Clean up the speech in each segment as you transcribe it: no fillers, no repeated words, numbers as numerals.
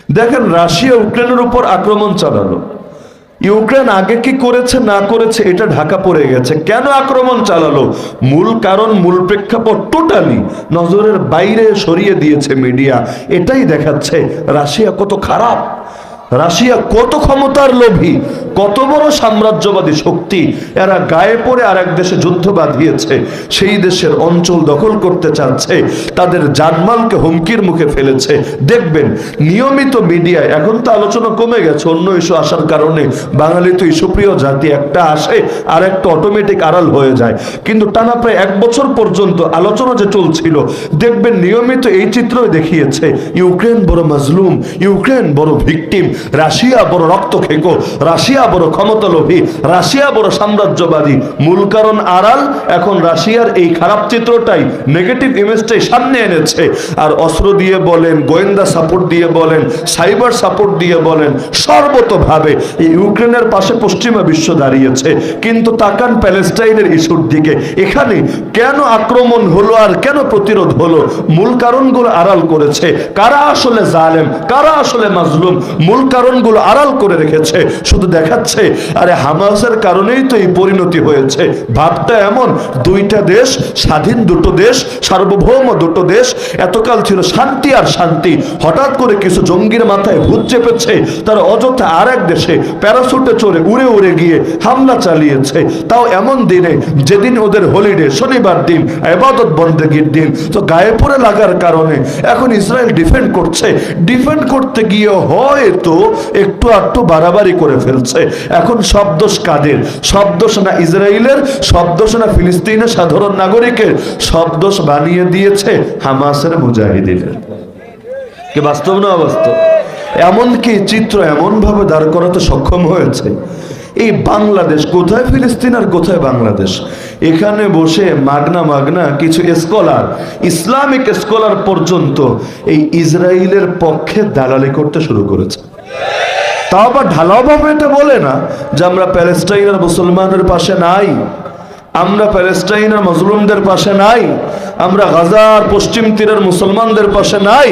দেখেন, রাশিয়া ইউক্রেনের উপর আক্রমণ চালালো। ইউক্রেন আগে কি করেছে না করেছে এটা ঢাকা পড়ে গেছে। কেন আক্রমণ চালালো? মূল কারণ, মূল প্রেক্ষাপট টোটালি নজরের বাইরে সরিয়ে দিয়েছে মিডিয়া। এটাই দেখাচ্ছে রাশিয়া কত খারাপ, রাশিয়া কত ক্ষমতার লোভী, কত বড় সাম্রাজ্যবাদী শক্তি। এরা গায়ে পড়ে আর এক দেশে যুদ্ধ বাঁধিয়েছে, সেই দেশের অঞ্চল দখল করতে চাচ্ছে, তাদের জানমালকে হুমকির মুখে ফেলেছে। দেখবেন নিয়মিত মিডিয়ায়, এখন তো আলোচনা কমে গেছে অন্য ইস্যু আসার কারণে, বাঙালি তো ইস্যুপ্রিয় জাতি, একটা আসে আর একটা অটোমেটিক আড়াল হয়ে যায়, কিন্তু টানা প্রায় 1 বছর পর্যন্ত আলোচনা যে চলছিল, দেখবেন নিয়মিত এই চিত্রই দেখিয়েছে ইউক্রেন বড় মাজলুম, ইউক্রেন বড় ভিকটিম, রাশিয়া বড় রক্তখেকো, রাশিয়া বড় ক্ষমতালোভী, রাশিয়া বড় সাম্রাজ্যবাদী। মূল কারণ আড়াল এখন রাশিয়ার এই খারাপ চিত্রটাই, নেগেটিভ ইমেজটাই সামনে এনেছে। আর অস্ত্র দিয়ে বলেন, গোয়েন্দা সাপোর্ট দিয়ে বলেন, সাইবার সাপোর্ট দিয়ে বলেন, সর্বতভাবে এই ইউক্রেনের পাশে পশ্চিমা বিশ্ব দাঁড়িয়েছে। কিন্তু তাকান প্যালেস্টাইনের ইস্যুর দিকে, এখানে কেন আক্রমণ হলো আর কেন প্রতিরোধ হলো? মূল কারণগুলো আড়াল করেছে। কারা আসলে জালেম, কারা আসলে মাজলুম, মূল কারণগুলো আড়াল করে রেখেছে। শুধু দেখাচ্ছে আরে হামাসের কারণেই তো এই পরিণতি হয়েছে। ভাবটা এমন, দুইটা দেশ, স্বাধীন দুটো দেশ, সার্বভৌম দুটো দেশ, এতকাল ছিল শান্তি আর শান্তি। হঠাৎ করে কিছু জঙ্গির মাথায় ভূত চেপেছে, তারা অযথা আর এক দেশে প্যারাসুটে চড়ে উড়ে উড়ে গিয়ে হামলা চালিয়েছে। তাও এমন দিনে যেদিন ওদের হলিডে, শনিবার দিন, ইবাদত বন্দেগীর দিন। তো গায়ে পড়ে লাগার কারণে এখন ইসরায়েল ডিফেন্ড করছে। ডিফেন্ড করতে গিয়ে হয়তো একটু আধটু বাড়াবাড়ি করে ফেলছে। এখন সব দোষ কাদের? সব দোষ না ইসরায়েলের, সব দোষ না ফিলিস্তিনের সাধারণ নাগরিকের, সব দোষ বানিয়ে দিয়েছে হামাসের মুজাহিদিনের। কি বাস্তব না অবাস্তব? এমনকি চিত্র এমন ভাবে দাঁড় করাতে সক্ষম হয়েছে, এই বাংলাদেশ কোথায় ফিলিস্তিন আর কোথায় বাংলাদেশ, এখানে বসে মাগনা কিছু স্কলার, ইসলামিক স্কলার পর্যন্ত এই ইসরায়েলের পক্ষে দালালি করতে শুরু করেছে। তাও আবার ঢালাও ভাবে এটা বলে না যে আমরা প্যালেস্টাইনের মুসলমানের পাশে নাই, আমরা প্যালেস্টাইনের মজলুমদের পাশে নাই, আমরা গাজার পশ্চিম তীরের মুসলমানদের পাশে নাই।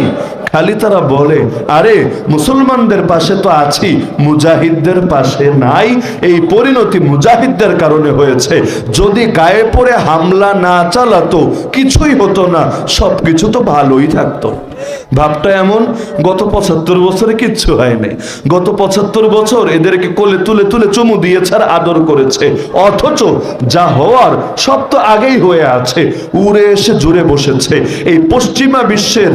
খালি তারা বলে আরে মুসলমানদের পাশে তো আছি, মুজাহিদদের পাশে নাই। এই পরিণতি মুজাহিদদের কারণে হয়েছে। যদি গায়ে পড়ে হামলা না চালাতো কিছুই হতো না, সবকিছু তো ভালোই থাকতো। ভাবটা এমন, গত 75 বছরে কিচ্ছু হয়নি। গত 75 বছর এদেরকে কোলে তুলে তুলে চুমু দিয়েছে আর আদর করেছে, অথচ যা হওয়ার সব তো আগেই হয়ে আছে। উড়ে এসে জুড়ে বসেছে এই পশ্চিমা বিশ্বের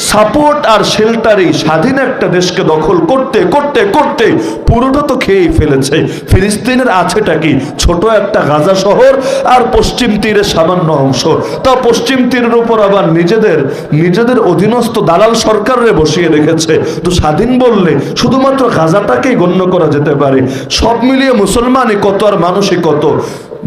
সাপোর্ট আর শেল্টারেই স্বাধীন একটা দেশকে দখল করতে করতে করতে পুরোটা তো খেয়েই ফেলেছে। ফিলিস্তিনের আছেটা কি? ছোট একটা গাজা শহর আর পশ্চিম তীরের সামান্য অংশ। তা পশ্চিম তীরের উপর আবার নিজেদের অধীনস্থ দালাল সরকারে বসিয়ে রেখেছে। তো স্বাধীন বললে শুধুমাত্র গাজাটাকেই গণ্য করা যেতে পারে। সব মিলিয়ে মুসলমানই কত আর মানুষই কত,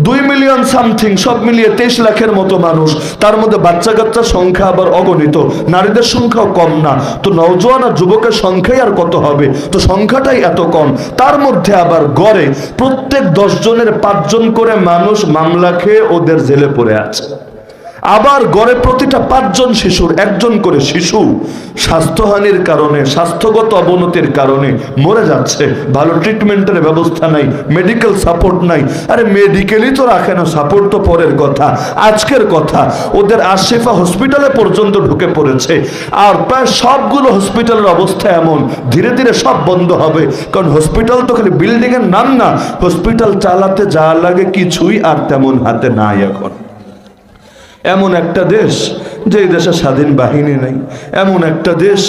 2 মিলিয়ন সামথিং, সব মিলিয়ে 23 লাখের মতো মানুষ। তার মধ্যে বাচ্চা কাচ্চার সংখ্যা আবার অগণিত, নারীদের সংখ্যাও কম না। তো নওজোয়ান আর যুবকের সংখ্যাই আর কত হবে? তো সংখ্যাটাই এত কম। তার মধ্যে আবার গড়ে প্রত্যেক 10 জনের 5 জন করে মানুষ মামলা খেয়ে ওদের জেলে পড়ে আছে। আবার গড়ে প্রতিটা 5 জন শিশুর 1 জন করে শিশু স্বাস্থ্যহানির কারণে, স্বাস্থ্যগত অবনতির কারণে মরে যাচ্ছে। ভালো ট্রিটমেন্টের ব্যবস্থা নাই, মেডিকেল সাপোর্ট নাই। আরে মেডিকেলই তো রাখে না, সাপোর্ট তো পরের কথা। আজকের কথা ওদের আশিফা হসপিটালে পর্যন্ত ঢুকে পড়েছে। আর প্রায় সবগুলো হসপিটালের অবস্থা এমন, ধীরে ধীরে সব বন্ধ হবে। কারণ হসপিটাল তো খালি বিল্ডিং এর নাম না, হসপিটাল চালাতে যা লাগে কিছুই আর তেমন হাতে নাই এখন। এমন একটা দেশ যেই দেশে স্বাধীন বাহিনী নেই, এমন একটা দেশ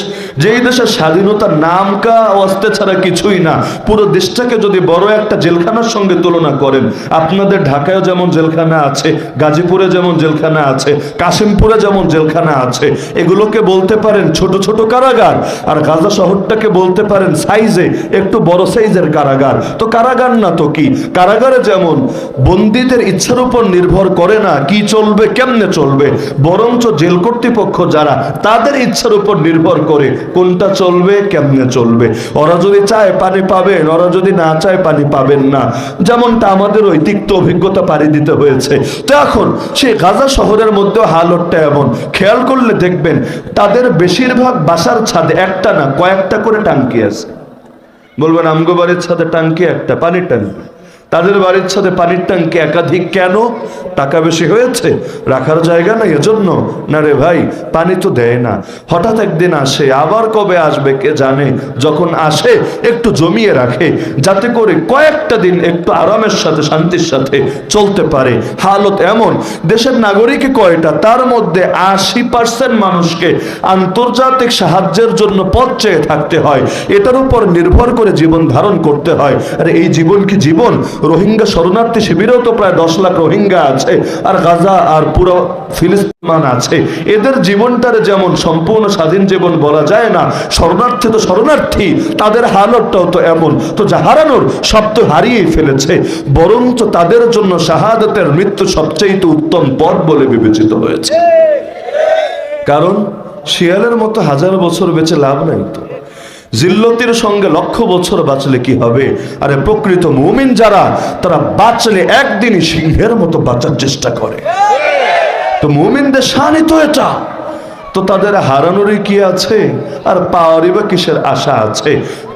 যেই দেশের স্বাধীনতার নামকা অস্তে ছাড়া কিছুই না। পুরো দেশটাকে যদি বড় একটা জেলখানার সঙ্গে তুলনা করেন, আপনাদের ঢাকায় যেমন জেলখানা আছে, গাজীপুরে যেমন জেলখানা আছে, কাশিমপুরে যেমন জেলখানা আছে, এগুলোকে বলতে পারেন ছোট ছোট কারাগার। আর গাজা শহরটাকে বলতে পারেন সাইজে একটু বড় সাইজের কারাগার। তো কারাগার না তো কি? কারাগারে যেমন বন্দীদের ইচ্ছার উপর নির্ভর করে না কি চলবে কেমনে চলবে, বরঞ্চ জেল কর্তৃপক্ষ যারা, তাদের ইচ্ছার উপর নির্ভর করে কোনটা চলবে, কেমনে চলবে। ওরা যদি চায় পানি পাবেন, ওরা যদি না চায় পানি পাবেন না। যেমনটা আমাদের ওই তিক্ত অভিজ্ঞতা পাড়ি দিতে হয়েছে। তো এখন সেই গাজা শহরের মধ্যেও হালতটা এমন, খেয়াল করলে দেখবেন তাদের বেশিরভাগ বাসার ছাদে একটা না কয়েকটা করে টাঙ্কি আছে। বলবেন আমগো বাড়ির ছাদে টাঙ্কি একটা, পানির টাঙ্কি। তাদের বাড়ির ছাদে পানির টাঙ্কি একাধিক। কেন? টাকা বেশি হয়েছে, রাখার জায়গা নাই এজন্য? না রে ভাই, পানি তো দেয় না, হঠাৎ একদিন আসে, আবার কবে আসবে কে জানে। যখন আসে একটু জমিয়ে রাখে, যাতে করে কয়েকটা দিন একটু আরামের সাথে শান্তির সাথে চলতে পারে। হালত এমন, দেশের নাগরিক কয়টা, তার মধ্যে 80% মানুষকে আন্তর্জাতিক সাহায্যের জন্য পথ চেয়ে থাকতে হয়, এটার উপর নির্ভর করে জীবন ধারণ করতে হয়। আর এই জীবন কি জীবন? রোহিঙ্গা শরণার্থী শিবিরেও তো প্রায় 10 লাখ রোহিঙ্গা আছে, আর গাজা আর পুরো ফিলিস্তিন আছে। এদের জীবনটারে যেমন সম্পূর্ণ স্বাধীন জীবন বলা যায় না, শরণার্থী তো শরণার্থী, তাদের হালতটাও তো এমন। তো যা হারানোর সব তো হারিয়েই ফেলেছে, বরঞ্চ তাদের জন্য শাহাদাতের মৃত্যু সবচেয়ে উত্তম পথ বলে বিবেচিত হয়েছে। কারণ শিয়ালের মতো 1000 বছর বেঁচে লাভ নাই তো। জিল্লতির সঙ্গে 1,00,000 বছর বাঁচলে কি হবে? আরে প্রকৃত মুমিন যারা, তারা বাঁচলে একদিনই সিংহের মতো বাঁচার চেষ্টা করে। তো মুমিনদের শানই তো এটা। তো তাদের হারানোরই কি আছে, আর পাওয়ারই বা কিসের আশা আছে?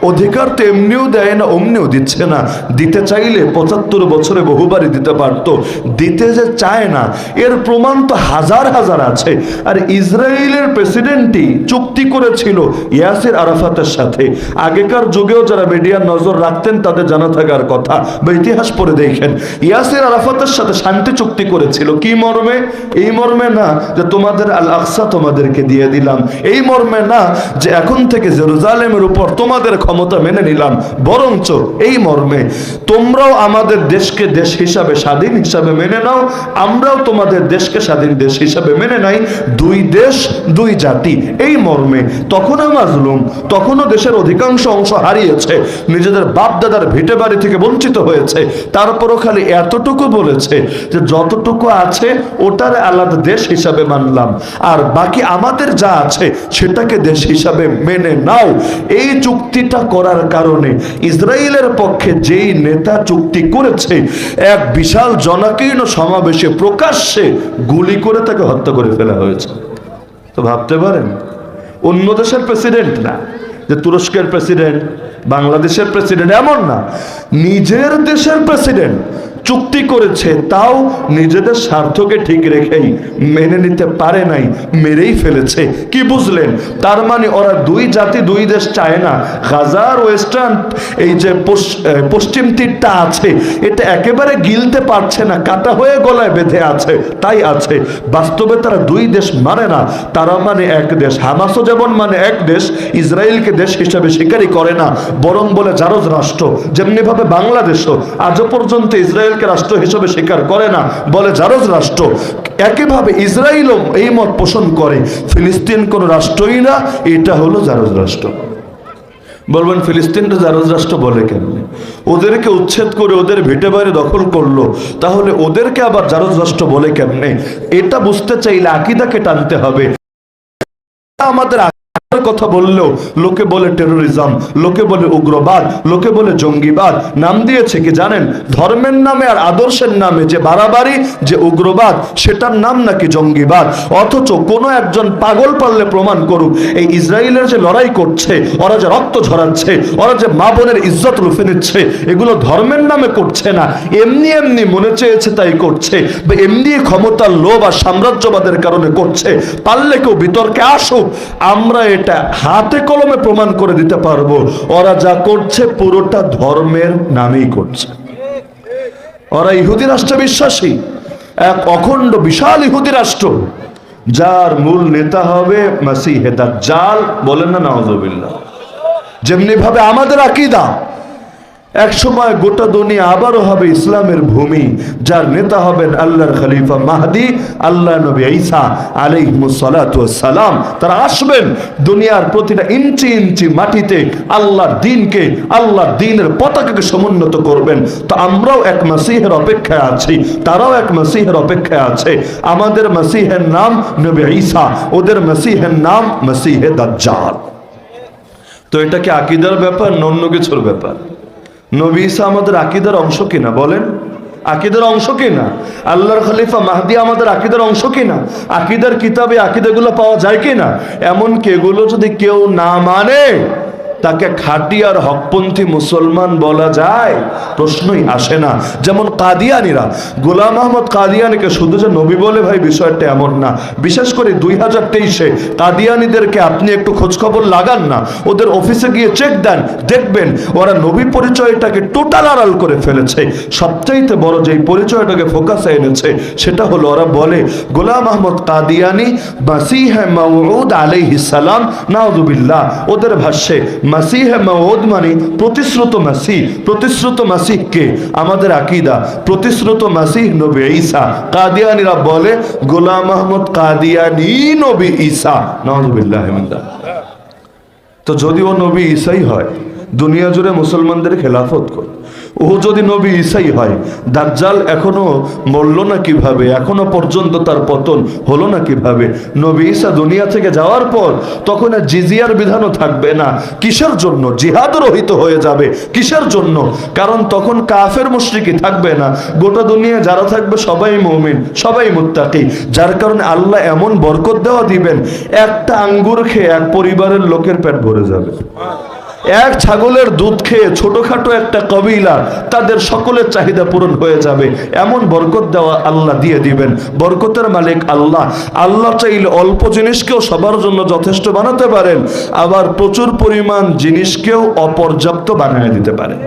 অধিকার তো এমনিও দেয় না, অমনিও দিচ্ছে না। দিতে চাইলে 75 বছরে বহুবারই দিতে পারতো, দিতে যে চায় না এর প্রমাণ তো হাজার হাজার আছে। আর ইসরায়েলের প্রেসিডেন্টই চুক্তি করেছিল ইয়াসির আরাফাতের সাথে। আগেকার যুগেও যারা মিডিয়ার নজর রাখতেন তাদের জানা থাকার কথা, বা ইতিহাস পড়ে দেখেন, ইয়াসির আরাফাতের সাথে শান্তি চুক্তি করেছিল। কি মর্মে? এই মর্মে না যে তোমাদের আল আকসা তোমাদেরকে দিয়ে দিলাম, এই মর্মে না যে এখন থেকে জেরুজালেমের উপর তোমাদের ক্ষমতা মেনে নিলাম, বরঞ্চ এই মর্মে তোমরাও আমাদের দেশকে দেশ হিসাবে স্বাধীন হিসাবে মেনে নাও, আমরাও তোমাদের দেশকে স্বাধীন দেশ হিসাবে মেনে নাই, 2 দেশ 2 জাতি, এই মর্মে। তখনও মাজলুম, তখনও দেশের অধিকাংশ অংশ হারিয়েছে, নিজেদের বাপ দাদার ভিটে বাড়ি থেকে বঞ্চিত হয়েছে, তারপরও খালি এতটুকু বলেছে যে যতটুকু আছে ওটার আলাদা দেশ হিসাবে মানলাম, আর বাকি আমাদের যা আছে সেটাকে দেশ হিসাবে মেনে নাও। এই চুক্তিটা করার কারণে ইসরায়েলের পক্ষে যেই নেতা চুক্তি করেছে, এক বিশাল জনাকীর্ণ সমাবেশে প্রকাশ্যে গুলি করে তাকে হত্যা করে ফেলা হয়েছে। তো ভাবতে পারেন, অন্য দেশের প্রেসিডেন্ট না, যে তুরস্কের প্রেসিডেন্ট, বাংলাদেশের প্রেসিডেন্ট, এমন না, নিজের দেশের প্রেসিডেন্ট চুক্তি করেছে, তাও নিজেদের স্বার্থকে ঠিক রেখেই মেনে নিতে পারে নাই, মেরেই ফেলেছে। কি বুঝলেন? তার মানে ওরা 2 জাতি 2 দেশ চায় না। গাজার ওয়েস্টার্ন এই যে পশ্চিম তীরটা আছে, এটা একেবারে গিলতে পারছে না, কাটা হয়ে গলায় বেঁধে আছে, তাই আছে। বাস্তবে তারা 2 দেশ মানে না, তারা মানে এক দেশ। হামাসও যেমন মানে এক দেশ, ইসরায়েলকে দেশ হিসাবে স্বীকারই করে না, বরং বলে জারজ রাষ্ট্র। যেমনি ভাবে বাংলাদেশও আজও পর্যন্ত ইসরায়েল রাষ্ট্র হিসেবে স্বীকার করে না, বলে জারজ রাষ্ট্র। একইভাবে ইসরায়েলও এই মত পোষণ করে, ফিলিস্তিন কোন রাষ্ট্রই না, এটা হলো জারজ রাষ্ট্র। বলবেন ফিলিস্তিনটা জারজ রাষ্ট্র বলে কেমনে? ওদেরকে উচ্ছেদ করে ওদের ভিটে বাড়ি দখল করলো, তাহলে ওদেরকে আবার জারজ রাষ্ট্র বলে কেমনে? এটা বুঝতে চাইলে আকীদাকে টানতে হবে। আমাদের কথা বললেও লোকে বলে টেরোরিজম, লোকে বলে উগ্রবাদ, লোকে বলে জঙ্গিবাদ। নাম দিয়েছে কি জানেন? ধর্মের নামে আর আদর্শের নামে যে বাড়াবাড়ি, যে উগ্রবাদ, সেটার নাম নাকি জঙ্গিবাদ। অথচ কোনো একজন পাগল পারলে প্রমাণ করুক, এই ইসরায়েলের যে লড়াই করছে, ওরা যে রক্ত ঝরাচ্ছে, ওরা যে মা বোনের ইজ্জত লুফে নিচ্ছে, এগুলো ধর্মের নামে করছে না, এমনি এমনি মনে চেয়েছে তাই করছে, বা এমনি ক্ষমতার লোভ আর সাম্রাজ্যবাদের কারণে করছে। পারলে কেউ বিতর্কে আসুক, আমরা এটা হাতে কলমে প্রমাণ করে দিতে পারবো, ওরা যা করছে পুরোটা ধর্মের নামেই করছে। ওরা ইহুদি রাষ্ট্রে বিশ্বাসী, এক অখণ্ড বিশাল ইহুদি রাষ্ট্র, যার মূল নেতা হবে মাসিহে দাজ্জাল। বলেন না নাউজুবিল্লাহ। যেমনি ভাবে আমাদের আকীদা, এক সময় গোটা দুনিয়া আবারও হবে ইসলামের ভূমি, যার নেতা হবেন আল্লাহর খলিফা মাহদি, আল্লাহ নবী ঈসা আলাইহিস সালাতু ওয়াস সালাম। তারা আসবেন, দুনিয়ার প্রতিটা ইঞ্চি ইঞ্চি মাটিতে আল্লাহর দ্বীনকে, আল্লাহর দ্বীনের পতাকাকে সমুন্নত করবেন। তো আমরাও এক মসিহের অপেক্ষায় আছি, তারাও এক মসিহের অপেক্ষায় আছে। আমাদের মসিহের নাম নবী ঈসা, ওদের মসিহের নাম মসিহে দাজ্জাল। তো এটা কি আকীদার ব্যাপার না অন্য কিছুর ব্যাপার? নবী ঈসা আমাদের আকীদার অংশ কিনা বলেন? আকীদার অংশ কিনা? আল্লাহর খলিফা মাহদি আমাদের আকীদার অংশ কিনা? আকীদার কিতাবে আকীদাগুলো পাওয়া যায় কিনা? এমনকি এগুলো যদি কেউ না মানে তাকে খাঁটি আর হকপন্থী মুসলমান বলা যায়? প্রশ্নই আসে না। যেমন কাদিয়ানীরা, গোলাম আহমদ কাদিয়ানীকে শুধু যে নবী বলে ভাই বিষয়টা এমন না। বিশেষ করে 2023-এ কাদিয়ানীদেরকে আপনি একটু খোঁজখবর লাগান না, ওদের অফিসে গিয়ে চেক দেন, দেখবেন ওরা নবী পরিচয়টাকে টোটাল আড়াল করে ফেলেছে। সবচাইতে বড় যেই পরিচয়টাকে ফোকাসে এনেছে সেটা হলো ওরা বলে গোলাম আহমদ কাদিয়ানী মাসিহ মাউউদ আলাইহিস সালাম, নাউযুবিল্লাহ। ওদের ভাষ্যে মাসিহ মাউউদ মানে প্রতিশ্রুত মাসিহ। প্রতিশ্রুত মাসিহ কে? আমাদের আকীদা প্রতিশ্রুত মাসিহ নবী ঈসা। কাদিয়ানীরা বলে গোলাম আহমদ কাদিয়ানী নবী ঈসা, নাউযুবিল্লাহ মিন যালিক। তো যদি ও নবী ঈসাই হয়, দুনিয়া জুড়ে মুসলমানদের খেলাফত করে, ও যদি নবী ঈসাই হয়, দাজ্জাল এখনো মরল না কিভাবে? এখনো পর্যন্ত তার পতন হলো না কিভাবে? নবী ঈসা দুনিয়া থেকে যাওয়ার পর তখন আর জিজিয়ার বিধানও থাকবে না। কিসের জন্য? জিহাদ রহিত হয়ে যাবে। কিসের জন্য? কারণ তখন কাফের মুশরিকি থাকবে না, গোটা দুনিয়া যারা থাকবে সবাই মুমিন, সবাই মুত্তাকি। যার কারণে আল্লাহ এমন বরকত দেওয়া দিবেন, একটা আঙ্গুর খেয়ে এক পরিবারের লোকের পেট ভরে যাবে। এক ছাগলের দুধ খেয়ে ছোটখাটো একটা কবিলা তাদের সকলের চাহিদা পূরণ হয়ে যাবে। এমন বরকত দেওয়া আল্লাহ দিয়ে দিবেন। বরকতের মালিক আল্লাহ। আল্লাহ চাইলে অল্প জিনিসকেও সবার জন্য যথেষ্ট বানাতে পারেন, আবার প্রচুর পরিমাণ জিনিসকেও অপর্যাপ্ত বানিয়ে দিতে পারেন।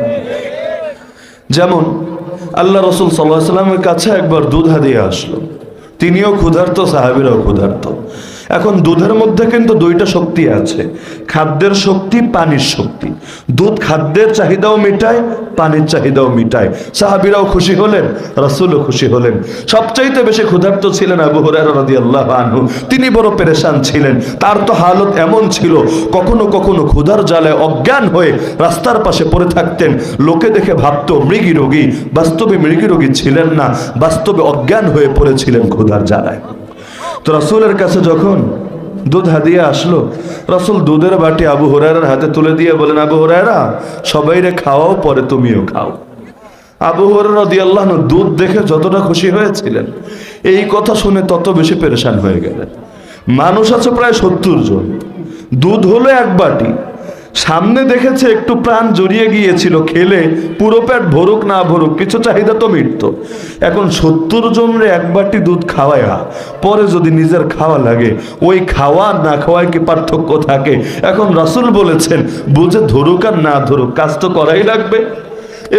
যেমন আল্লাহ রাসূল সাল্লাল্লাহু আলাইহি ওয়াসাল্লামের কাছে একবার দুধ হাদিয়া আসলো। তিনিও ক্ষুধার্ত, সাহাবীরাও ক্ষুধার্ত। এখন দুধের মধ্যে কিন্তু দুইটা শক্তি আছে, খাদ্যের শক্তি, পানির শক্তি। দুধ খাদ্যের চাহিদাও মিটায়, পানির চাহিদাও মিটায়। সাহাবীরাও খুশি হলেন, রাসূলও খুশি হলেন। সবচাইতে বেশি ক্ষুধার্ত ছিলেন আবু হুরায়রা রাদিয়াল্লাহু আনহু। তিনি বড় পেরেশান ছিলেন। তার তো হালত এমন ছিল, কখনো কখনো ক্ষুধার জ্বালায় অজ্ঞান হয়ে রাস্তার পাশে পড়ে থাকতেন। লোকে দেখে ভাবতো মৃগী রোগী, বাস্তবে মৃগী রোগী ছিলেন না, বাস্তবে অজ্ঞান হয়ে পড়েছিলেন ক্ষুধার জ্বালায়। তো রাসূলের কাছে যখন দুধ হাদিয়া আসলো, রাসূল দুধের বাটি আবু হুরায়রার হাতে তুলে দিয়ে বলেন, আবু হুরায়রা, সবাইরে খাওয়াও, পরে তুমিও খাও। আবু হুরায়রা রাদিয়াল্লাহু আনহু দুধ দেখে যতটা খুশি হয়েছিলেন, এই কথা শুনে তত বেশি পেরেশান হয়ে গেলেন। মানুষ আছে প্রায় 70 জন, দুধ হলো এক বাটি। সামনে দেখেছে একটু প্রাণ জড়িয়ে গিয়েছিল, খেলে পুরো পেট ভরুক না ভরুক কিছু চাহিদা তো মিটতো। এখন 70 জনের এক বাটি দুধ খাওয়ায়া পরে যদি নিজের খাওয়া লাগে, ওই খাওয়া না খাওয়ায় কি পার্থক্য থাকে? এখন রাসূল বলেছেন বুঝে ধরুক আর না ধরুক, কাজ তো করাই লাগবে।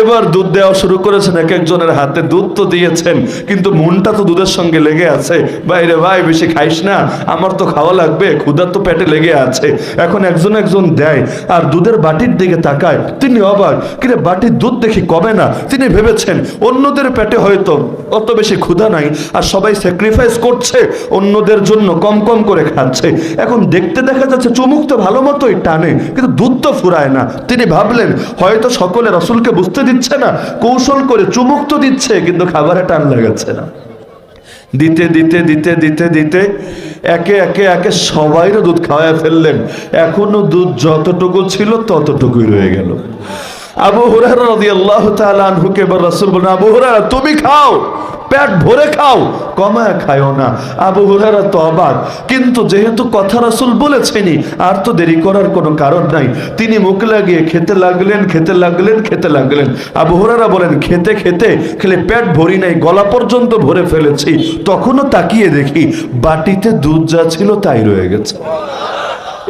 এবার দুধ দেওয়া শুরু করেছেন, এক একজনের হাতে দুধ তো দিয়েছেন, কিন্তু মনটা তো দুধের সঙ্গে লেগে আছে। বাইরে ভাই বেশি খাইস না, আমার তো খাওয়া লাগবে, ক্ষুধা তো পেটে লেগে আছে। এখন একজন একজন দেয়, আর দুধের বাটির দিকে তাকায়। তিনি অবাক, কিরে বাটির দুধ দেখি কমে না। তিনি ভেবেছেন অন্যদের পেটে হয়তো অত বেশি ক্ষুধা নাই, আর সবাই স্যাক্রিফাইস করছে, অন্যদের জন্য কম কম করে খাচ্ছে। এখন দেখতে দেখা যাচ্ছে চুমুক তো ভালো মতোই টানে, কিন্তু দুধ তো ফুরায় না। তিনি ভাবলেন হয়তো সকলে রাসূলকে বুঝতে দিচ্ছে না, কৌশল করে চুমুক তো দিচ্ছে, কিন্তু খাবারে টান লাগাচ্ছে না। দিতে দিতে দিতে দিতে দিতে একে একে একে সবাইরও দুধ খাওয়ায় ফেললেন। এখনো দুধ যতটুকু ছিল ততটুকুই রয়ে গেল। আবু হুরায়রা রাদিয়াল্লাহু তাআলা আনহুকে এবার রাসূল বলেন, আবু হুরায়রা তুমি খাও, পেট ভরে খাও, কমায় খায়ও না। আবু হুরায়রা তো অবাক, কিন্তু যেহেতু কথা রাসূল বলেছেনই, আর তো দেরি করার কোনো কারণ নাই। তিনি মুখ লাগিয়ে খেতে লাগলেন, খেতে লাগলেন, খেতে লাগলেন। আবু হুরায়রা বলেন, খেতে খেতে খেলে পেট ভরি নাই, গলা পর্যন্ত ভরে ফেলেছি। তখনও তাকিয়ে দেখি বাটিতে দুধ যা ছিল তাই রয়ে গেছে।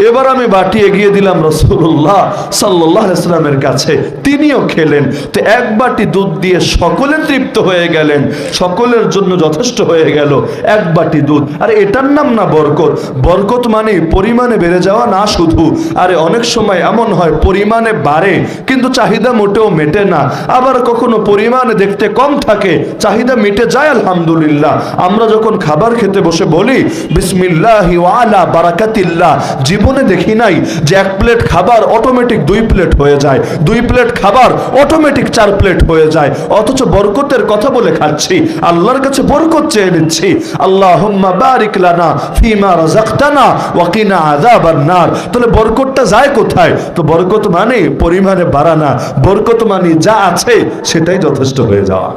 এবার আমি বাটি এগিয়ে দিলাম রাসূলুল্লাহ সাল্লাল্লাহু আলাইহি ওয়াসাল্লামের কাছে, তিনিও খেলেন। তো এক বাটি দুধ দিয়ে সকলে তৃপ্ত হয়ে গেলেন, সকলের জন্য যথেষ্ট হয়ে গেল এক বাটি দুধ। আর এটার নাম না বরকত। বরকত মানে পরিমাণে বেড়ে যাওয়া না শুধু, আরে অনেক সময় এমন হয় পরিমাণে বাড়ে কিন্তু চাহিদা মোটেও মেটে না, আবার কখনো পরিমাণে দেখতে কম থাকে, চাহিদা মিটে যায় আলহামদুলিল্লাহ। আমরা যখন খাবার খেতে বসে বলি বিসমিল্লাহি ওয়া আলা বারাকাতিল্লাহ, জীবনে দেখি নাই যে এক প্লেট খাবার অটোমেটিক 2 প্লেট হয়ে যায়, 2 প্লেট খাবার অটোমেটিক 4 প্লেট হয়ে যায়, অথচ বরকতের কথা বলে খাচ্ছি, আল্লাহর কাছে বরকত চেয়ে নিচ্ছি। আল্লাহুম্মা বারিক লানা ফিমা রাযাকতানা ওয়া কিনা আযাবান নার। তাহলে বরকতটা যায় কোথায়? তো বরকত মানে পরিমাণে বাড়া না, বরকত মানে যা আছে সেটাই যথেষ্ট হয়ে যাওয়া।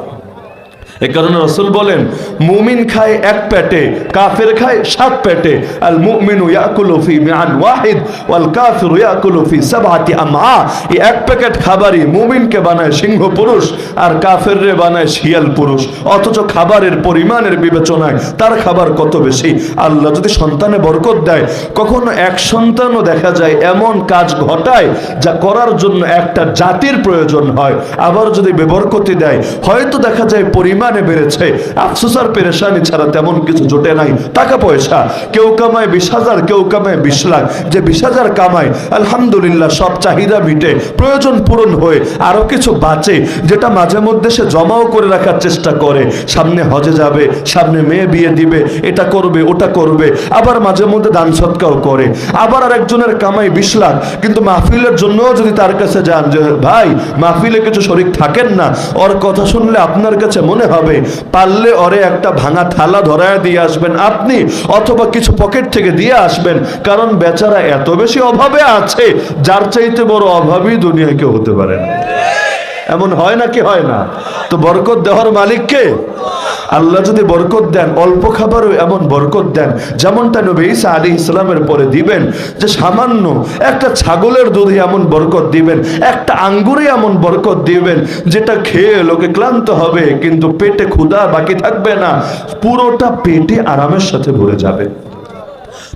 এ কারণে রাসূল বলেন মুমিন খায় এক পেটে, কাফের খায় 7 পেটে। আল মুমিনু ইয়াকুলু ফি মিআন ওয়াহিদ ওয়াল কাফিরু ইয়াকুলু ফি সাবআতি আমআ। এই এক প্যাকেট খাবারই মুমিনকে বানায় সিংহ পুরুষ আর কাফেররে বানায় শিয়াল পুরুষ, অথচ খাবারের পরিমাণের বিবেচনায় তার খাবার কত বেশি। আল্লাহ যদি সন্তানে বরকত দেয়, কখনো এক সন্তানও দেখা যায় এমন কাজ ঘটায় যা করার জন্য একটা জাতির প্রয়োজন হয়, আবার যদি বেবরকতি দেয় হয়তো দেখা যায় পরিমাণে বেড়েছে, আফসোস আর পেরেশানি ছাড়া তেমন কিছু জোটে নাই। টাকা পয়সা কেউ কামায় 20,000, কেউ কামায় 20 লাখ, যে 20,000 কামায় আলহামদুলিল্লাহ সব চাহিদা মিটে, প্রয়োজন পূরণ হয়ে আরো কিছু বাঁচে, যেটা মাঝে মধ্যে সে জমাও করে রাখার চেষ্টা করে, সামনে হজে যাবে, সামনে মেয়ে বিয়ে দিবে, এটা করবে ওটা করবে, আবার মাঝে মধ্যে দান সৎকাও করে। আবার আরেকজনের কামাই 20 লাখ, কিন্তু মাহফিলের জন্য যদি তার কাছে যান যে ভাই মাহফিলে কিছু শরীক থাকেন না, ওর কথা শুনলে আপনার কাছে মনে হবে পারলে ওরে একটা ভাঙা থালা ধরায় দিয়ে আসবেন আপনি, অথবা কিছু পকেট থেকে দিয়ে আসবেন, কারণ বেচারা এত বেশি অভাবে আছে যার চাইতে বড় অভাবী দুনিয়ায় কেউ হতে পারে না। এমন হয় নাকি হয় না? তো বরকত দেওয়ার মালিক কে? আল্লাহ যদি বরকত দেন অল্প খাবারও এমন বরকত দেন, যেমনটা নবী ঈসা আলাইহিস সালামের পরে দিবেন যে সামান্য একটা ছাগলের দুধে এমন বরকত দিবেন, একটা আঙ্গুরে এমন বরকত দিবেন যেটা খেয়ে লোকে ক্লান্ত হবে কিন্তু পেটে ক্ষুধা বাকি থাকবে না, পুরোটা পেটে আরামের সাথে ভরে যাবে।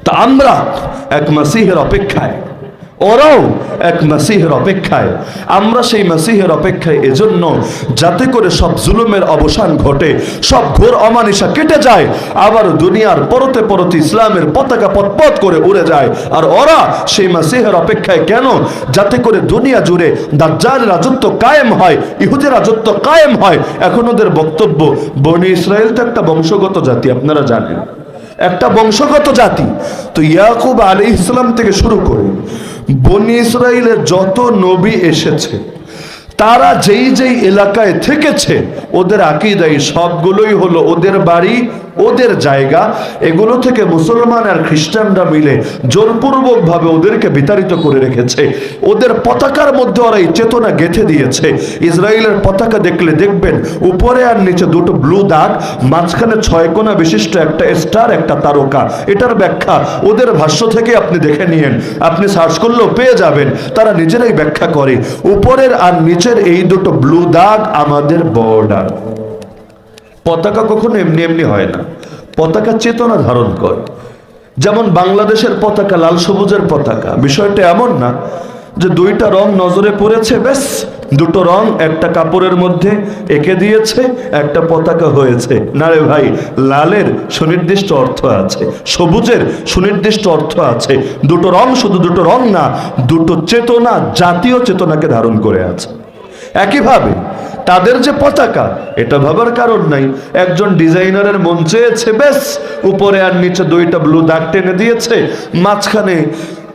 তা আমরা এক মাসিহের অপেক্ষায়, ওরাও এক মাসিহের অপেক্ষায়, আমরা সেই মাসিহের অপেক্ষায় এজন্য যাতে করে সব জুলুমের অবসান ঘটে, সব ঘোর অমানিসা কেটে যায়, আবার দুনিয়ার পরতে পরতে ইসলামের পতাকা পতপত করে উড়ে যায়। আর ওরা সেই মাসিহের অপেক্ষায় কেন? যাতে করে দুনিয়া জুড়ে দাজ্জালের রাজত্ব কায়েম হয়, ইহুদের রাজত্ব কায়েম হয়। এখন ওদের বক্তব্য বনি ইসরায়েল তো একটা বংশগত জাতি, আপনারা জানেন একটা বংশগত জাতি। তো ইয়াকুব আলাইহিস সালাম থেকে শুরু করে বনি ইসরায়েলের যত নবী এসেছে তারা যেই যেই এলাকায় থেকেছে ওদের আকীদাই সবগুলোই হলো ওদের বাড়ি, ওদের জায়গা, এগুলো থেকে মুসলমান আর খ্রিস্টানরা মিলে জোরপূর্বক ভাবে ওদেরকে বিতাড়িত করে রেখেছে। ওদের পতাকার মধ্যে ওরা এই চেতনা গেঁথে দিয়েছে। ইসরায়েলের পতাকা দেখলে দেখবেন উপরে আর নিচে দুটো ব্লু দাগ, মাঝখানে 6 কোণা বিশিষ্ট একটা স্টার, একটা তারকা। এটার ব্যাখ্যা ওদের ভাষ্য থেকে আপনি দেখে নিয়েন, আপনি সার্চ করলেও পেয়ে যাবেন, তারা নিজেরাই ব্যাখ্যা করে উপরের আর নিচের এই দুটো ব্লু দাগ আমাদের বর্ডার। পতাকা কখনো এমনি এমনি হয় না, পতাকা চেতনা ধারণ করে। যেমন বাংলাদেশের পতাকা লাল সবুজের পতাকা, বিষয়টা এমন না যে দুইটা রং নজরে পড়েছে ব্যাস দুটো রং একটা কাপড়ের মধ্যে এঁকে দিয়েছে একটা পতাকা হয়েছে। না রে ভাই, লালের সুনির্দিষ্ট অর্থ আছে, সবুজের সুনির্দিষ্ট অর্থ আছে। দুটো রং শুধু দুটো রং না, দুটো চেতনা, জাতীয় চেতনাকে ধারণ করে আছে। একইভাবে তাদের যে পতাকা, এটা ভাবার কারণ নাই, একজন ডিজাইনারের মন চেয়েছে বেশ উপরে আর নিচে দুইটা ব্লু দাগ টেনে দিয়েছে, মাঝখানে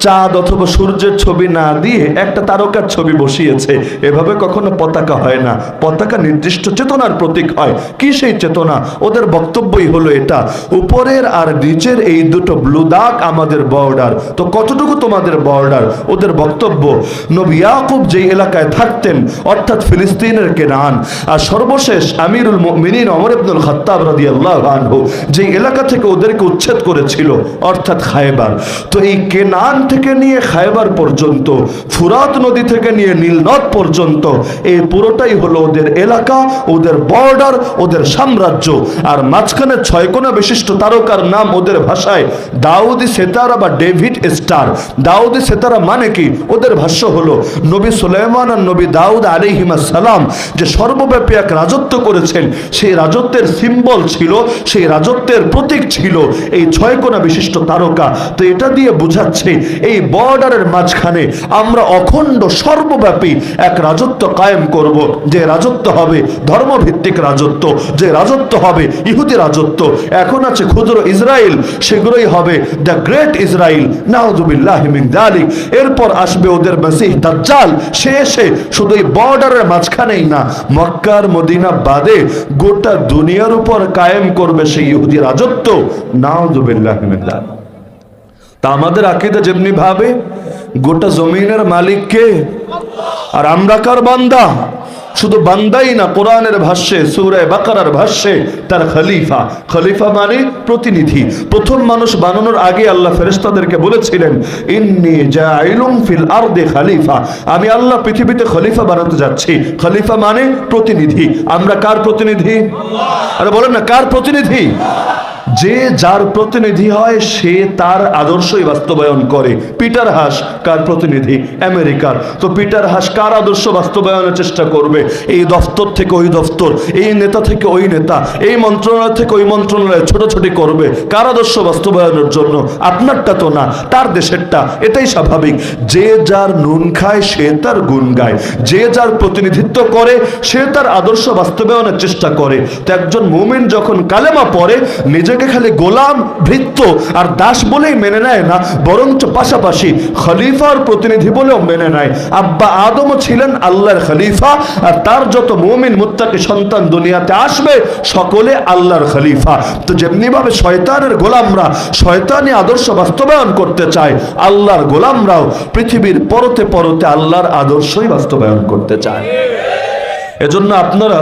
চাঁদ অথবা সূর্যের ছবি না দিয়ে একটা তারকার ছবি বসিয়েছে। এভাবে কখনো পতাকা হয় না, পতাকা নির্দিষ্ট চেতনার প্রতীক হয়। কি সেই চেতনা? ওদের বক্তব্যই হলো এটা, উপরের আর নিচের এই দুটো ব্লু দাগ আমাদের বর্ডার। তো কতটুকু তোমাদের বর্ডার? ওদের বক্তব্য নবী ইয়াকুব যেই এলাকায় থাকতেন অর্থাৎ ফিলিস্তিনের কেনান, আর সর্বশেষ আমিরুল মুমিনিন ওমর ইবনুল খাত্তাব রাদিয়াল্লাহু আনহু যেই এলাকা থেকে ওদেরকে উচ্ছেদ করেছিল অর্থাৎ খায়বার, তো এই কেনান থেকে নিয়ে খায়বার পর্যন্ত, ফুরাত নদী থেকে নিয়ে নীল নদ পর্যন্ত, এই পুরোটাই হলো ওদের এলাকা, ওদের বর্ডার, ওদের সাম্রাজ্য। আর মাঝখানে 6 কোণা বিশিষ্ট তারকার নাম ওদের ভাষায় দাউদি সেতারা বা ডেভিড স্টার। দাউদি সেতারা মানে কি? ওদের ভাষ্য হলো নবী সুলাইমান আর নবী দাউদ আলাইহিমা সালাম যে সর্বব্যাপী এক রাজত্ব করেছেন, সেই রাজত্বের সিম্বল ছিল, সেই রাজত্বের প্রতীক ছিল এই 6 কোণা বিশিষ্ট তারকা। তো এটা দিয়ে বোঝাচ্ছে এই বর্ডারের মাঝখানে আমরা অখণ্ড সর্বব্যাপী এক রাজত্ব কায়েম করব, যে রাজত্ব হবে ধর্মভিত্তিক রাজত্ব, যে রাজত্ব হবে ইহুদি রাজত্ব। এখন আছে ক্ষুদ্র ইসরায়েল, সেগুলোই হবে দ্য গ্রেট ইসরায়েল, নাউযুবিল্লাহি মিন যালিক। এরপর আসবে ওদের মসিহ দাজ্জাল, সে এসে শুধু এই বর্ডারের মাঝখানেই না, মক্কার মদিনা বাদে গোটা দুনিয়ার উপর কায়েম করবে সেই ইহুদি রাজত্ব, নাউযুবিল্লাহি মিন যালিক। তা আমাদের আকীদা যেমনি ভাবে গোটা জমিনের মালিক কে, আর আমরা কার বান্দা? শুধু বান্দাই না, কোরআনের ভাষ্যে সূরা বাকারার ভাষ্যে তার খলিফা। খলিফা মানে প্রতিনিধি। প্রথম মানুষ বানানোর আগে আল্লাহ ফেরেশতাদেরকে বলেছিলেন ইন্নী জাইলুম ফিল আরদি খলিফা, আমি আল্লাহ পৃথিবীতে খলিফা বানাতে যাচ্ছি। খলিফা মানে প্রতিনিধি। আমরা কার প্রতিনিধি? আরে বলেন না, কার প্রতিনিধি? যে যার প্রতিনিধি হয় সে তার আদর্শই বাস্তবায়ন করে। পিটার হাস কার প্রতিনিধি? আমেরিকার। তো পিটার হাস কার আদর্শ বাস্তবায়নের চেষ্টা করবে? এই দফতর থেকে ওই দফতর, এই নেতা থেকে ওই নেতা, এই মন্ত্রণালয় থেকে ওই মন্ত্রণালয়ে ছোটাছুটি করবে কার আদর্শ বাস্তবায়নের জন্য? আপনারটা তো না, তার দেশেরটা। এটাই স্বাভাবিক। যে যার নুন খায় সে তার গুণ গায়, যে যার প্রতিনিধিত্ব করে সে তার আদর্শ বাস্তবায়নের চেষ্টা করে। তো একজন মুমিন যখন কালেমা পড়ে নিজেকে খালি গোলাম, ভৃত্য আর দাস বলেই মেনে নেয় না, বরঞ্চ পাশাপাশি খলিফার প্রতিনিধি বলেও মেনে নেয়। আব্বা আদমও ছিলেন আল্লাহর খলিফা, আর তার যত মুমিন মুত্তাকি সন্তান দুনিয়াতে আসবে সকলে আল্লাহর খলিফা। তো যেমনি ভাবে শয়তানের গোলামরা শয়তানি আদর্শ বাস্তবায়ন করতে চায়, আল্লাহর গোলামরাও পৃথিবীর পরতে পরতে আল্লাহর আদর্শই বাস্তবায়ন করতে চায়। এজন্য আপনারা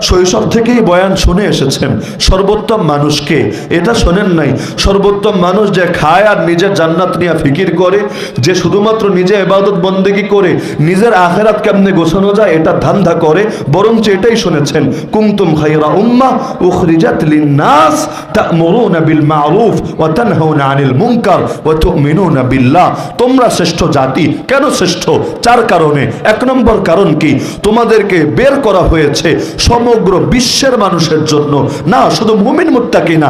শৈশব থেকেই বয়ান শুনে এসেছেন সর্বোত্তম মানুষকে। এটা শোনেন নাই সর্বোত্তম মানুষ যে খায় আর নিজের জান্নাত নিয়ে ফিকির করে, যে শুধুমাত্র নিজে ইবাদত বন্দেগী করে নিজের আখিরাত কেমনে গোছানো যায় এটা ধান্দা করে, বরঞ্চ এটাই শুনেছেন কুনতুম খায়রা উম্মাহ উখরিজাত লিন-নাস তা'মুরুনা বিল মা'রুফ ওয়া তানহাউনা আনিল মুনকার ওয়া তু'মিনুনা বিল্লাহ। তোমরা শ্রেষ্ঠ জাতি। কেন শ্রেষ্ঠ? 4 কারণে। 1 নম্বর কারণ কি? তোমাদেরকে বের করা হয়েছে সমগ্র বিশ্বের মানুষের জন্য, না শুধু মুমিন মুত্তাকি না,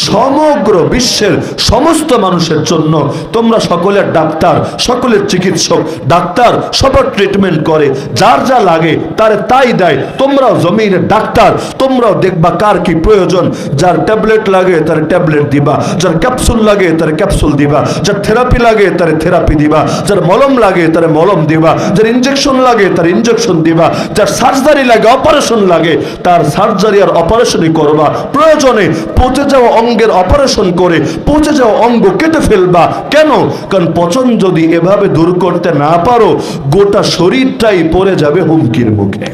সমগ্র বিশ্বের সমস্ত মানুষের জন্য। তোমরা সকলের ডাক্তার, সকলের চিকিৎসক। ডাক্তার সবার ট্রিটমেন্ট করে, যার যা লাগে তার তাই দেয়। তোমরাও জমিনের ডাক্তার, তোমরাও দেখবা কার কি প্রয়োজন। যার ট্যাবলেট লাগে তার ট্যাবলেট দিবা, যার ক্যাপসুল লাগে তার ক্যাপসুল দিবা, যার থেরাপি লাগে তার থেরাপি দিবা, যার মলম লাগে তার মলম দিবা, যার ইনজেকশন লাগে তার ইনজেকশন দিবা, যার সার্জারি লাগে, অপারেশন লাগে তার সার্জারি আর অপারেশনই করবা। প্রয়োজনে পচে যাওয়া অঙ্গের অপারেশন করে পচে যাওয়া অঙ্গ কেটে ফেলবা। কেন? কারণ পচন যদি এভাবে দূর করতে না পারো, গোটা শরীরটাই পড়ে যাবে হুমকির মুখে।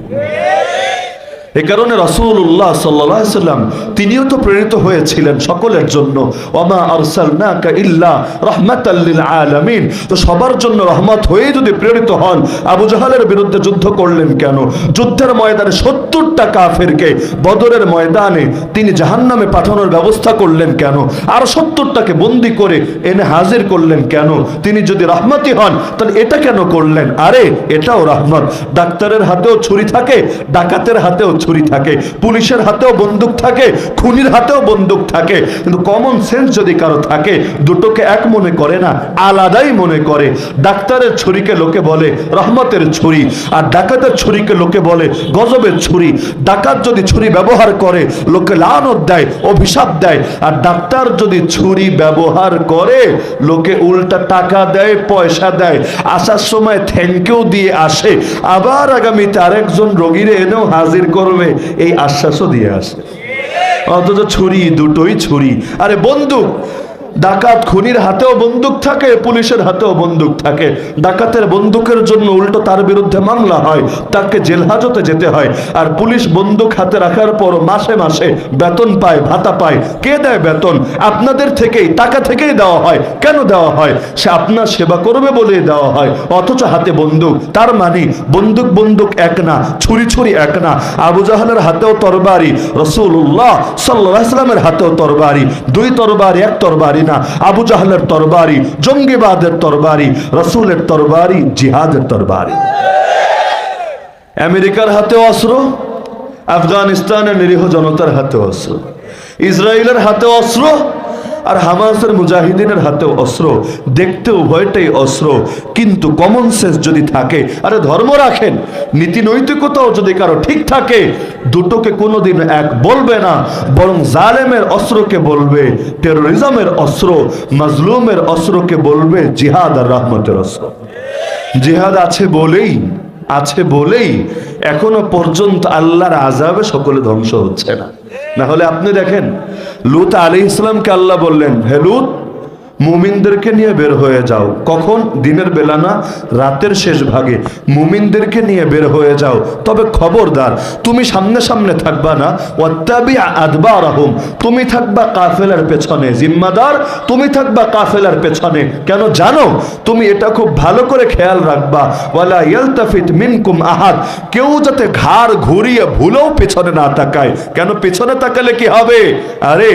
এ কারণে রাসূলুল্লাহ সাল্লাল্লাহু আলাইহি সাল্লাম তিনিও তো প্রেরিত হয়েছিলেন সকলের জন্য। ওয়ামা আরসালনাকা ইল্লা রাহমাতাল লিল আলামিন। তো সবার জন্য রহমত হয়ে যদি প্রেরিত হন, আবু জাহালের বিরুদ্ধে যুদ্ধ করলেন কেন? যুদ্ধের ময়দানে 70টা কাফেরকে বদরের ময়দানে তিনি জাহান্নামে পাঠানোর ব্যবস্থা করলেন কেন? আর 70টাকে বন্দী করে এনে হাজির করলেন কেন? তিনি যদি রহমতই হন তাহলে এটা কেন করলেন? আরে এটাও রহমত। ডাক্তারের হাতেও ছুরি থাকে, ডাকাতের হাতেও ছুরি থাকে, পুলিশের হাতেও বন্দুক থাকে, খুনির হাতেও বন্দুক থাকে, কিন্তু কমন সেন্স যদি কারো থাকে দুটোকে এক মনে করে না, আলাদাই মনে করে। ডাক্তারের ছুরিকে লোকে বলে রহমতের ছুরি, আর ডাকাতের ছুরিকে লোকে বলে গজবের ছুরি। ডাকাত যদি ছুরি ব্যবহার করে লোকে লানত দেয়, অভিশাপ দেয়, আর ডাক্তার যদি ছুরি ব্যবহার করে লোকে উল্টা টাকা দেয়, পয়সা দেয়, আসার সময় থ্যাংক ইউ দিয়ে আসে, আবার আগামীতে আরেকজন রোগীরে এনেও হাজির করবে এই আশ্বাসও দিয়ে আসে। অথচ ছুরি দুটোই ছুরি। আরে বন্দুক ডাকাত খুনির হাতেও বন্দুক থাকে, পুলিশের হাতেও বন্দুক থাকে। ডাকাতের বন্দুকের জন্য উল্টো তার বিরুদ্ধে মামলা হয়, তাকে জেল হাজতে যেতে হয়। আর পুলিশ বন্দুক হাতে রাখার পর মাসে মাসে বেতন পায়, ভাতা পায়। কে দেয় বেতন? আপনাদের থেকেই, টাকা থেকেই দেওয়া হয়। কেন দেওয়া হয়? সে আপনার সেবা করবে বলেই দেওয়া হয়, অথচ হাতে বন্দুক। তার মানে বন্দুক বন্দুক এক না, ছুরি ছুরি এক না। আবু জাহেলের হাতেও তরবারি, রাসূলুল্লাহ সাল্লাল্লাহু আলাইহি ওয়াসাল্লামের হাতেও তরবারি। দুই তরবারি, এক তরবারি না। আবু জাহেলের তরবারি জঙ্গিবাদের তরবারি, রাসূলের তরবারি জিহাদের তরবারি। আমেরিকার হাতেও অস্ত্র, আফগানিস্তানের নিরীহ জনতার হাতেও অস্ত্র, ইসরায়েলের হাতেও অস্ত্র, আর হামাসের মুজাহিদিনের হাতেও অস্ত্র। দেখতে উভয়টাই অস্ত্র, কিন্তু কমন সেন্স যদি থাকে, আরে ধর্ম রাখেন, নীতি নৈতিকতাও যদি কারো ঠিক থাকে, দুটোকে কোনোদিন এক বলবে না, বরং জালেমের অস্ত্রকে বলবে টেরোরিজমের অস্ত্র, মাজলুমের অস্ত্রকে বলবে জিহাদ আর রহমতের অস্ত্র। জিহাদ আছে বলেই এখনো পর্যন্ত আল্লাহর আযাবে সকলে ধ্বংস হচ্ছে না। না হলে আপনি দেখেন, লূত আলাইহিস সালামকে আল্লাহ বললেন, হে লূত, মুমিনদেরকে নিয়ে বের হয়ে যাও। কখন? দিনের বেলা না, রাতের শেষ ভাগে মুমিনদেরকে নিয়ে বের হয়ে যাও। তবে খবরদার, তুমি সামনে সামনে থাকবা না, ওয়াত্তাবি আদবারাহুম, তুমি থাকবা কাফেলার পেছনে। জিম্মাদার তুমি থাকবা কাফেলার পেছনে। কেন জানো? তুমি এটা খুব ভালো করে খেয়াল রাখবা, ওয়ালা ইয়ালতাফিত মিনকুম আহাদ, কেউ যাতে ঘাড় ঘুরিয়ে ভুলেও পেছনে না তাকায়। কেন? পেছনে তাকালে কি হবে? আরে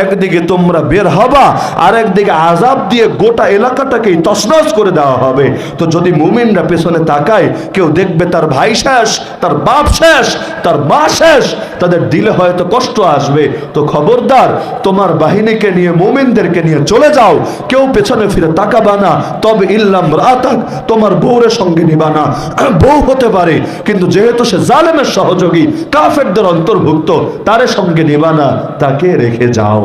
একদিকে তোমরা বের হবা, আর একদিকে আযাব দিয়ে গোটা এলাকাটাকেই তছনছ করে দেওয়া হবে। তো যদি মুমিনরা পেছনে তাকায়, কেউ দেখবে তার ভাই শেষ, তার বাপ শেষ, তার মা শেষ, তাদের দিলে হয়তো কষ্ট আসবে। তো খবরদার, তোমার বাহিনীকে নিয়ে, মুমিনদেরকে নিয়ে চলে যাও, কেউ পেছনে ফিরে তাকাবা না। তবে ইল্লাম রাতাক, তোমার বউরের সঙ্গে নিবা না। বউ হতে পারে, কিন্তু যেহেতু সে জালেমের সহযোগী, কাফেরদের অন্তর্ভুক্ত, তারে সঙ্গে নিবা না, তাকে রেখে যাও।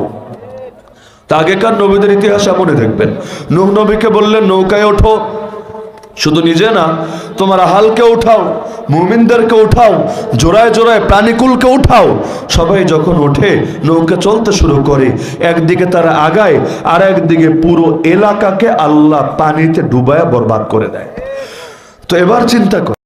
আগেকার নবীদের ইতিহাস মনে দেখবেন, নূহ নবীকে বললেন নৌকায় ওঠো, শুধু নিজে না, তোমার আহালকে উঠাও, মুমিনদেরকে উঠাও, জোড়ায় জোড়ায় প্রাণীকুলকে উঠাও। সবাই যখন ওঠে, নৌকা চলতে শুরু করে, একদিকে তারা আগায়, আর একদিকে পুরো এলাকাকে আল্লাহ পানিতে ডুবায়া বরবাদ করে দেয়। তো এবার চিন্তা কর।